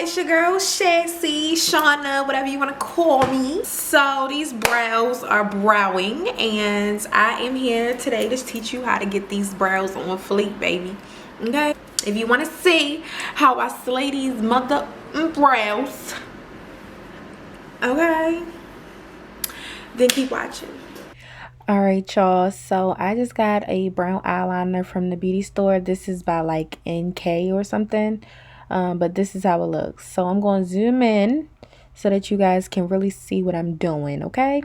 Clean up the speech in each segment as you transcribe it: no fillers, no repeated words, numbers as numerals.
it's your girl Shassy, Shauna, whatever you want to call me. So these brows are browing, and I am here today to teach you how to get these brows on fleek, baby. Okay? If you want to see how I slay these mother brows, okay, then keep watching. All right, y'all, so I just got a brown eyeliner from the beauty store. This is by like NK or something, but this is how it looks. So I'm going to zoom in so that you guys can really see what I'm doing, okay?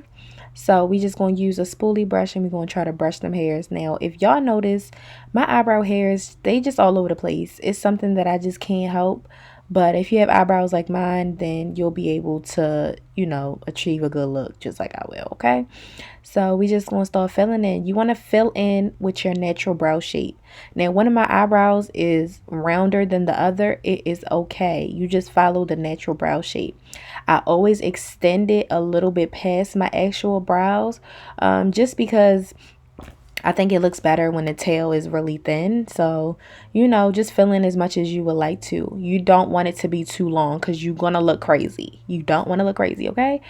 So we just going to use a spoolie brush and we're going to try to brush them hairs. Now, if y'all notice, my eyebrow hairs, they just all over the place. It's something that I just can't help. But if you have eyebrows like mine, then you'll be able to, you know, achieve a good look just like I will, okay? So we just going to start filling in. You want to fill in with your natural brow shape. Now, one of my eyebrows is rounder than the other. It is okay. You just follow the natural brow shape. I always extend it a little bit past my actual brows, just because I think it looks better when the tail is really thin. So, you know, just fill in as much as you would like to. You don't want it to be too long because you're going to look crazy. You don't want to look crazy, okay?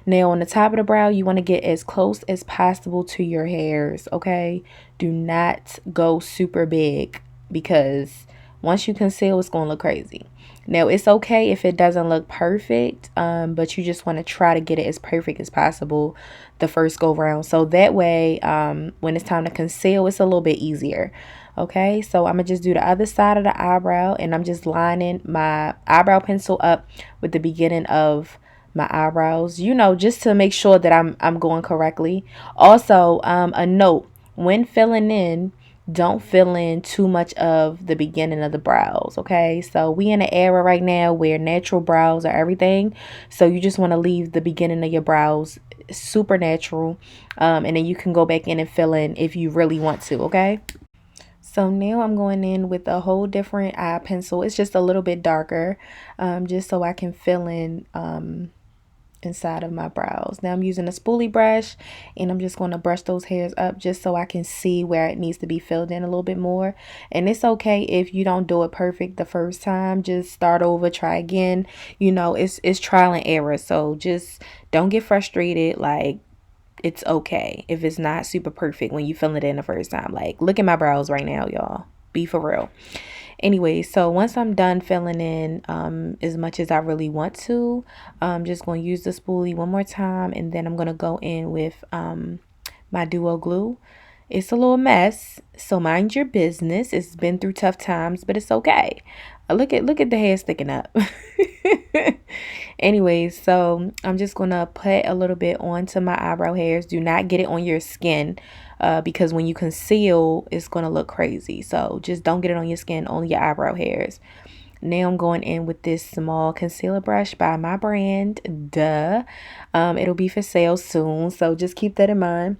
Now, on the top of the brow, you want to get as close as possible to your hairs, okay? Do not go super big because once you conceal, it's going to look crazy. Now, it's okay if it doesn't look perfect, but you just want to try to get it as perfect as possible the first go round. So that way, when it's time to conceal, it's a little bit easier. Okay, so I'm going to just do the other side of the eyebrow, and I'm just lining my eyebrow pencil up with the beginning of my eyebrows, you know, just to make sure that I'm going correctly. Also, a note, when filling in, don't fill in too much of the beginning of the brows, okay? So we in an era right now where natural brows are everything. So you just want to leave the beginning of your brows super natural, and then you can go back in and fill in if you really want to, okay? So now I'm going in with a whole different eye pencil. It's just a little bit darker, just so I can fill in inside of my brows. Now I'm using a spoolie brush, and I'm just going to brush those hairs up just so I can see where it needs to be filled in a little bit more. And it's okay if you don't do it perfect the first time. Just start over, try again. You know, it's trial and error. So just don't get frustrated. Like, it's okay if it's not super perfect when you fill it in the first time. Like, look at my brows right now, y'all. Be for real. Anyway, so once I'm done filling in as much as I really want to, I'm just going to use the spoolie one more time, and then I'm going to go in with my duo glue. It's a little mess, so mind your business. It's been through tough times, but it's okay. Look at the hair sticking up. Anyway, so I'm just going to put a little bit onto my eyebrow hairs. Do not get it on your skin, because when you conceal, it's going to look crazy. So just don't get it on your skin, only your eyebrow hairs. Now I'm going in with this small concealer brush by my brand, duh. It'll be for sale soon, so just keep that in mind.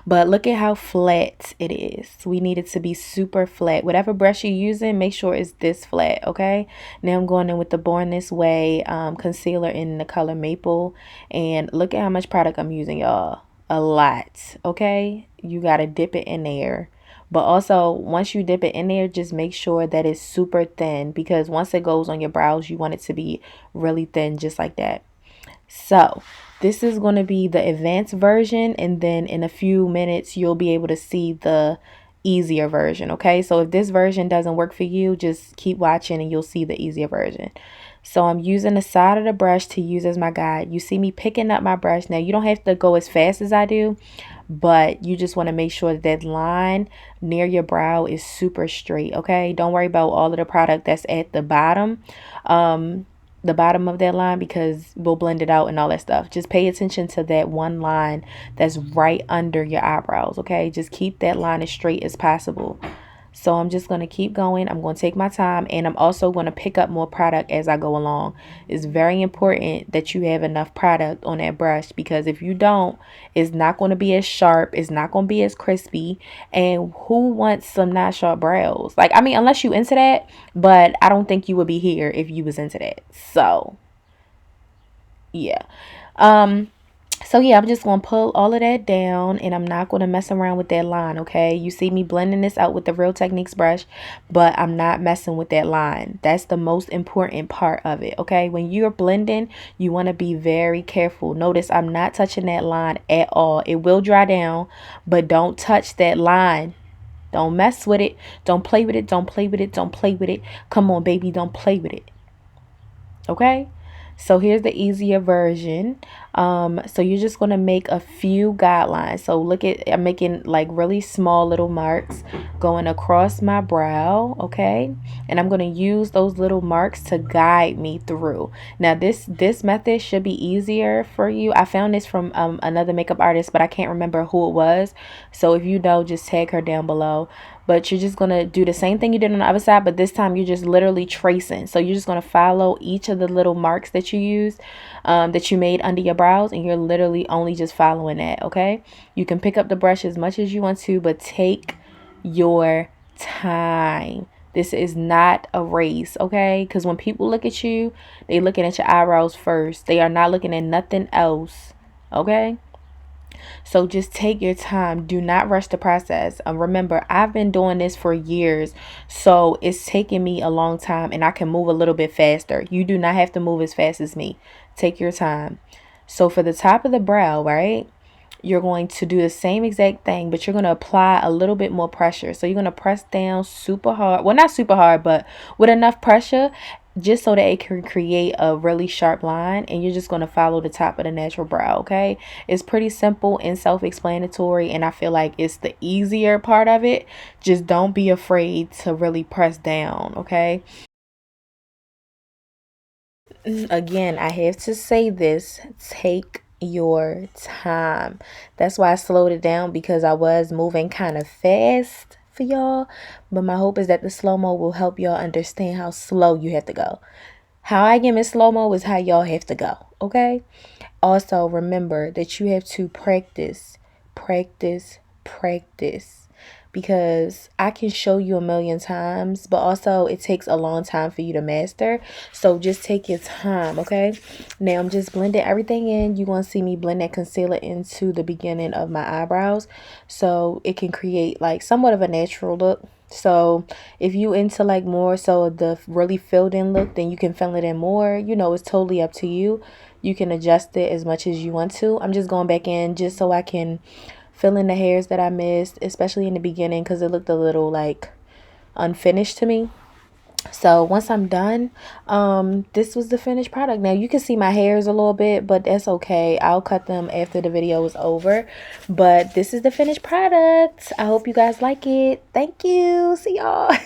But look at how flat it is. We need it to be super flat. Whatever brush you're using, make sure it's this flat, okay? Now I'm going in with the Born This Way concealer in the color Maple. And look at how much product I'm using, y'all. A lot, okay? You got to dip it in there. But also, once you dip it in there, just make sure that it's super thin, because once it goes on your brows, you want it to be really thin, just like that. So this is going to be the advanced version, and then in a few minutes you'll be able to see the easier version, okay? So if this version doesn't work for you, just keep watching and you'll see the easier version. So I'm using the side of the brush to use as my guide. You see me picking up my brush. Now you don't have to go as fast as I do, but you just want to make sure that line near your brow is super straight, okay? Don't worry about all of the product that's at the bottom of that line, because we'll blend it out and all that stuff. Just pay attention to that one line that's right under your eyebrows, okay? Just keep that line as straight as possible. So I'm just going to keep going. I'm going to take my time, and I'm also going to pick up more product as I go along. It's very important that you have enough product on that brush, because if you don't, it's not going to be as sharp. It's not going to be as crispy. And who wants some not sharp brows? Like, I mean, unless you into that, but I don't think you would be here if you was into that. So, yeah. So yeah, I'm just going to pull all of that down, and I'm not going to mess around with that line, okay? You see me blending this out with the Real Techniques brush, but I'm not messing with that line. That's the most important part of it, okay? When you're blending, you want to be very careful. Notice I'm not touching that line at all. It will dry down, but don't touch that line. Don't mess with it. Don't play with it. Don't play with it. Don't play with it. Come on, baby, don't play with it. Okay, so here's the easier version. So you're just going to make a few guidelines. So look at, I'm making like really small little marks going across my brow. Okay, and I'm going to use those little marks to guide me through. Now this method should be easier for you. I found this from another makeup artist, but I can't remember who it was. So if you know, just tag her down below. But you're just going to do the same thing you did on the other side, but this time you're just literally tracing. So you're just going to follow each of the little marks that you used, that you made under your brows, and you're literally only just following that, okay? You can pick up the brush as much as you want to, but take your time. This is not a race, okay? Because when people look at you, they looking at your eyebrows first. They are not looking at nothing else, okay? So just take your time. Do not rush the process. Remember, I've been doing this for years, so it's taking me a long time, and I can move a little bit faster. You do not have to move as fast as me. Take your time. So for the top of the brow, right, you're going to do the same exact thing, but you're going to apply a little bit more pressure. So you're going to press down super hard. Well, not super hard, but with enough pressure just so that it can create a really sharp line, and you're just going to follow the top of the natural brow, okay? It's pretty simple and self-explanatory, and I feel like it's the easier part of it. Just don't be afraid to really press down, okay? Again, I have to say this, take your time. That's why I slowed it down, because I was moving kind of fast for y'all, but my hope is that the slow-mo will help y'all understand how slow you have to go. How I get in slow-mo is how y'all have to go, okay? Also, remember that you have to practice, practice, practice, because I can show you a million times, but also it takes a long time for you to master. So just take your time, okay? Now I'm just blending everything in. You're going to see me blend that concealer into the beginning of my eyebrows, so it can create like somewhat of a natural look. So if you into like more so the really filled in look, then you can fill it in more. You know, it's totally up to you. You can adjust it as much as you want to. I'm just going back in just so I can fill in the hairs that I missed, especially in the beginning, because it looked a little like unfinished to me. So once I'm done, this was the finished product. Now you can see my hairs a little bit, but that's okay. I'll cut them after the video is over. But this is the finished product. I hope you guys like it. Thank you. See y'all.